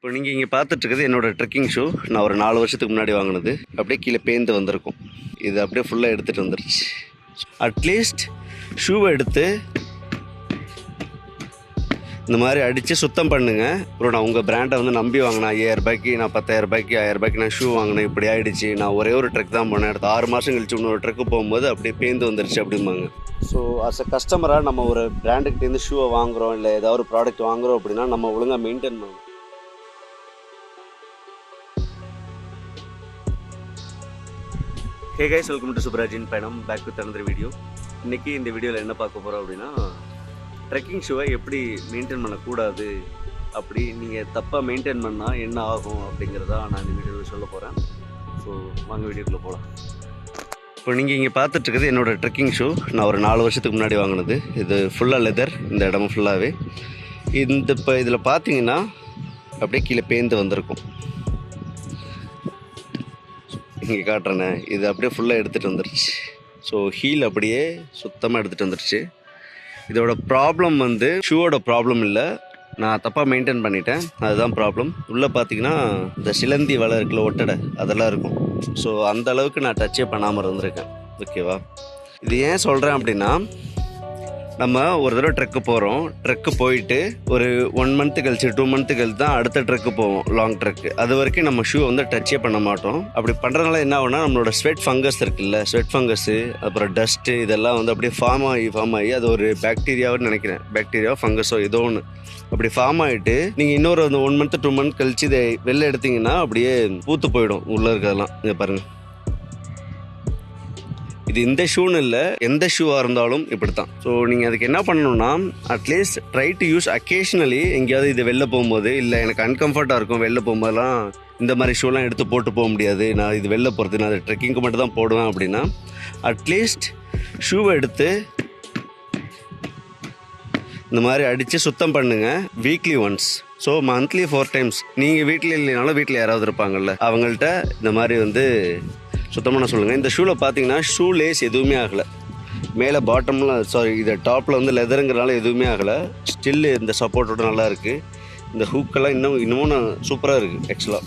இப்போ நீங்கள் இங்கே பார்த்துட்ருக்குது என்னோடய ட்ரெக்கிங் ஷூ. நான் ஒரு 4 வருஷத்துக்கு முன்னாடி வாங்கினது. அப்படியே கீழே பேந்து வந்திருக்கும். இது அப்படியே ஃபுல்லாக எடுத்துகிட்டு வந்துருச்சு. அட்லீஸ்ட் ஷூவை எடுத்து இந்த மாதிரி அடித்து சுத்தம் பண்ணுங்கள். அப்புறம் நான் உங்கள் பிராண்டை வந்து நம்பி வாங்கினேன். 5000 ரூபாய்க்கு நான் 10,000 ரூபாய்க்கு 1000 ரூபாய்க்கு நான் ஷூ வாங்கினேன். இப்படி ஆகிடுச்சு. நான் ஒரே ஒரு ட்ரெக் தான் போனேன். அடுத்த 6 மாதம் கழிச்சு இன்னொரு ட்ரெக்கு போகும்போது அப்படியே பேந்து வந்துருச்சு அப்படிம்பாங்க. ஸோ அஸ் அ கஸ்டமராக நம்ம ஒரு பிராண்டுக்கிட்டேருந்து ஷூவை வாங்குகிறோம், இல்லை ஏதாவது ஒரு ப்ராடக்ட் வாங்குகிறோம் அப்படின்னா நம்ம ஒழுங்காக மெயின்டைன் பண்ணணும். ஹே கைஸ், வெல்கம் டு சுப்ராஜின் பயணம். Back with another video. இன்றைக்கி இந்த வீடியோவில் என்ன பார்க்க போகிறோம் அப்படின்னா, ட்ரெக்கிங் ஷூவை எப்படி மெயின்டைன் பண்ணக்கூடாது, அப்படி நீங்கள் தப்பாக மெயின்டைன் பண்ணால் என்ன ஆகும் அப்படிங்கிறதா நான் இந்த வீடியோவில் சொல்ல போகிறேன். ஸோ வாங்க வீடியோக்குள்ளே போகலாம். இப்போ நீங்கள் இங்கே பார்த்துட்ருக்குது என்னோடய ட்ரெக்கிங் ஷூ. நான் ஒரு 4 வருஷத்துக்கு முன்னாடி வாங்கினது. இது ஃபுல்லாக லெதர், இந்த இடமும் ஃபுல்லாகவே. இப்போ இதில் பார்த்தீங்கன்னா அப்படியே கீழே பேந்து வந்திருக்கும். இங்கே காட்டுறேனே, இது அப்படியே ஃபுல்லாக எடுத்துகிட்டு வந்துருச்சு. ஸோ ஹீல் அப்படியே சுத்தமாக எடுத்துகிட்டு வந்துருச்சு. இதோட ப்ராப்ளம் வந்து ஷூவோட ப்ராப்ளம் இல்லை, நான் தப்பாக மெயின்டைன் பண்ணிட்டேன், அதுதான் ப்ராப்ளம். உள்ளே பார்த்தீங்கன்னா இந்த சிலந்தி வலை இருக்குல்ல, ஒட்டடை, அதெல்லாம் இருக்கும். ஸோ அந்த அளவுக்கு நான் டச்சே பண்ணாமல் இருந்திருக்கேன். ஓகேவா? இது ஏன் சொல்கிறேன் அப்படின்னா, நம்ம ஒரு தடவை ட்ரெக்கு போகிறோம். ட்ரெக்கு போயிட்டு ஒரு 1 மந்த்து கழிச்சு 2 மந்த்து கழிச்சு தான் அடுத்த ட்ரெக்கு போவோம், லாங் ட்ரெக்கு. அது வரைக்கும் நம்ம ஷூ வந்து டச்சே பண்ண மாட்டோம். அப்படி பண்ணுறதுனால என்ன ஆகுனா, நம்மளோட ஸ்வெட் ஃபங்கஸ் இருக்குல்ல, ஸ்வெட் ஃபங்கஸ்ஸு அப்புறம் டஸ்ட்டு இதெல்லாம் வந்து அப்படியே ஃபார்ம் ஆகி அது ஒரு பாக்டீரியாவுன்னு நினைக்கிறேன், பாக்டீரியாவோ ஃபங்கஸோ ஏதோ ஒன்று அப்படி ஃபார்ம் ஆகிட்டு நீங்கள் இன்னொரு 1 மந்த்து 2 மந்த் கழிச்சு இதை வெளில எடுத்திங்கன்னா அப்படியே பூத்து போயிடும் உள்ளே இருக்கிறதெல்லாம். இதை பாருங்கள், இது இந்த ஷூன்னு இல்லை, எந்த ஷூவாக இருந்தாலும் இப்படி தான். ஸோ நீங்கள் அதுக்கு என்ன பண்ணணும்னா, at least try to use occasionally. எங்கேயாவது இது வெளில போகும்போது, இல்லை எனக்கு அன்கம்ஃபர்ட்டாக இருக்கும் வெளில போகும்போதெல்லாம் இந்த மாதிரி ஷூலாம் எடுத்து போட்டு போக முடியாது, நான் இது வெளில போகிறது, நான் அது ட்ரெக்கிங்க்கு மட்டும் தான் போடுவேன் அப்படின்னா, அட்லீஸ்ட் ஷூவை எடுத்து இந்த மாதிரி அடித்து சுத்தம் பண்ணுங்கள் weekly once. So monthly 4 times. நீங்கள் வீட்டில் இல்லைனாலும் வீட்டில் யாராவது இருப்பாங்கள்ல, அவங்கள்ட்ட இந்த மாதிரி வந்து சுத்தம் பண்ண சொல்லுங்கள். இந்த ஷூவில் பார்த்தீங்கன்னா ஷூ லேஸ் எதுவுமே ஆகலை. மேலே பாட்டமில் இது டாப்பில் வந்து லெதருங்கிறனால எதுவுமே ஆகலை. ஸ்டில்லு இந்த சப்போர்ட்டோட நல்லா இருக்குது. இந்த ஹூக்கெல்லாம் இன்னமும் சூப்பராக இருக்குது ஆக்சுவலாக.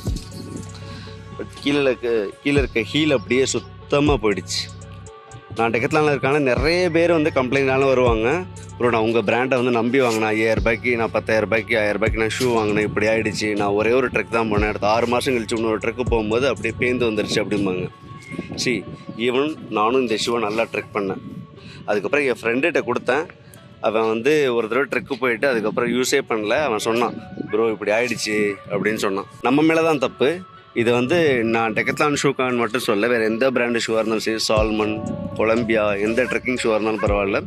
பட் கீழே இருக்க ஹீல் அப்படியே சுத்தமாக போயிடுச்சு. நான் டெக்கத்லானில் இருக்கான நிறைய பேர் வந்து கம்ப்ளைண்ட்னாலும் வருவாங்க. அப்புறம் நான் உங்கள் பிராண்டை வந்து நம்பி வாங்கினேன். 5000 ரூபாய்க்கு நான் 10,000 ரூபாய்க்கு 1000 ரூபாய்க்கு நான் ஷூ வாங்கினேன், இப்படி ஆகிடுச்சு. நான் ஒரே ஒரு ட்ரெக் தான் போனேன். அடுத்த 6 மாதம் கழிச்சு இன்னொரு ட்ரெக்கு போகும்போது அப்படியே பேந்து வந்துருச்சு அப்படிம்பாங்க. ஈவன் நானும் இந்த ஷூவை நல்லா ட்ரெக் பண்ணேன். அதுக்கப்புறம் என் ஃப்ரெண்டுகிட்ட கொடுத்தேன். அவன் வந்து ஒரு தடவை ட்ரெக்கு போயிட்டு அதுக்கப்புறம் யூஸே பண்ணல. அவன் சொன்னான், ப்ரோ இப்படி ஆகிடுச்சு அப்படின்னு சொன்னான். நம்ம மேலே தான் தப்பு. இது வந்து நான் டெக்கத்லான் ஷூக்கான் மட்டும் சொல்ல, வேறு எந்த பிராண்டு ஷூவாக இருந்தாலும் சரி, சால்மன், கொலம்பியா, எந்த ட்ரெக்கிங் ஷூவாக இருந்தாலும் பரவாயில்ல.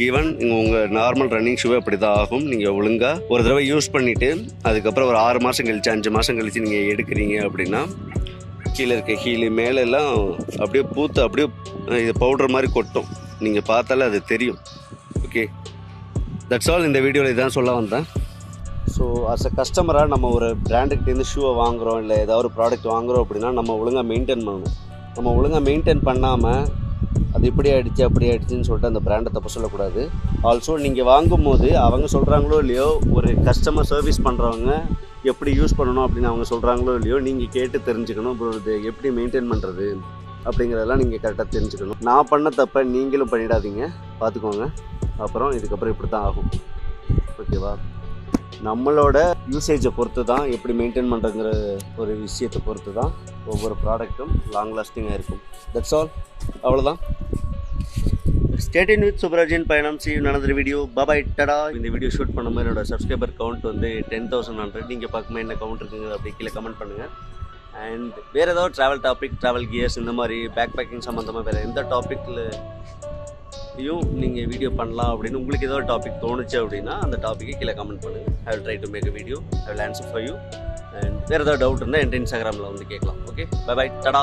ஈவன் உங்கள் நார்மல் ரன்னிங் ஷூவே அப்படி தான் ஆகும். நீங்கள் ஒழுங்காக ஒரு தடவை யூஸ் பண்ணிவிட்டு அதுக்கப்புறம் ஒரு 6 மாதம் கழிச்சு 5 மாதம் கழிச்சு நீங்கள் எடுக்கிறீங்க அப்படின்னா, கீழே இருக்க ஹீலு மேலெல்லாம் அப்படியே பூத்து அப்படியே இது பவுடர் மாதிரி கொட்டும். நீங்கள் பார்த்தாலே அது தெரியும். Okay, that's all. இந்த வீடியோவில் இதான் சொல்ல வந்தேன். ஸோ அஸ் அ கஸ்டமராக நம்ம ஒரு பிராண்டுக்கிட்டேருந்து ஷூவை வாங்குகிறோம், இல்லை ஏதாவது ஒரு ப்ராடக்ட் வாங்குகிறோம் அப்படின்னா நம்ம ஒழுங்காக மெயின்டைன் பண்ணணும். நம்ம ஒழுங்காக மெயின்டைன் பண்ணாமல் அது இப்படி ஆகிடுச்சு அப்படி ஆகிடுச்சின்னு சொல்லிட்டு அந்த பிராண்டை தப்பு சொல்லக்கூடாது. ஆல்சோ நீங்கள் வாங்கும்போது அவங்க சொல்கிறாங்களோ இல்லையோ, ஒரு கஸ்டமர் சர்வீஸ் பண்ணுறவங்க எப்படி யூஸ் பண்ணணும் அப்படின்னு அவங்க சொல்கிறாங்களோ இல்லையோ, நீங்கள் கேட்டு தெரிஞ்சுக்கணும். அப்புறம் இது எப்படி மெயின்டைன் பண்ணுறது அப்படிங்கிறதெல்லாம் நீங்கள் கரெக்டாக தெரிஞ்சுக்கணும். நான் பண்ண தப்பை நீங்களும் பண்ணிடாதீங்க, பார்த்துக்கோங்க. அப்புறம் இதுக்கப்புறம் இப்படி தான் ஆகும். ஓகேவா? நம்மளோட யூசேஜை பொறுத்து தான், எப்படி மெயின்டைன் பண்ணுறங்கிற ஒரு விஷயத்தை பொறுத்து தான் ஒவ்வொரு ப்ராடக்ட்டும் லாங் லாஸ்டிங்காக இருக்கும். That's all. அவ்வளோதான். ஸ்டே டியூன்ட் வித் சுப்ராஜின் பயணம். See you in another video. Bye bye, tada. இந்த வீடியோ ஷூட் பண்ணும்போது என்னோட சப்ஸ்கிரைபர் கவுண்ட் வந்து 10,100. நீங்கள் பார்க்கும்போது என்ன கவுண்ட் இருக்குங்க அப்படி கீழே கமெண்ட் பண்ணுங்கள். அண்ட் வேறு ஏதாவது ட்ராவல் டாபிக், ட்ராவல் கியர்ஸ், இந்த மாதிரி பேக் பேக்கிங் சம்மந்தமாக வேறு எந்த டாப்பிக்கில் நீங்கள் வீடியோ பண்ணலாம் அப்படின்னு உங்களுக்கு ஏதோ டாபிக் தோணுச்சு அப்படின்னா அந்த டாப்பிக்கை கீழே கமெண்ட் பண்ணுங்கள். I will try to make a video. I will answer for you. And வேறு ஏதாவது டவுட் இருந்தால் என் இன்ஸ்டாகிராமில் வந்து கேட்கலாம். ஓகே, பை பை, டடா.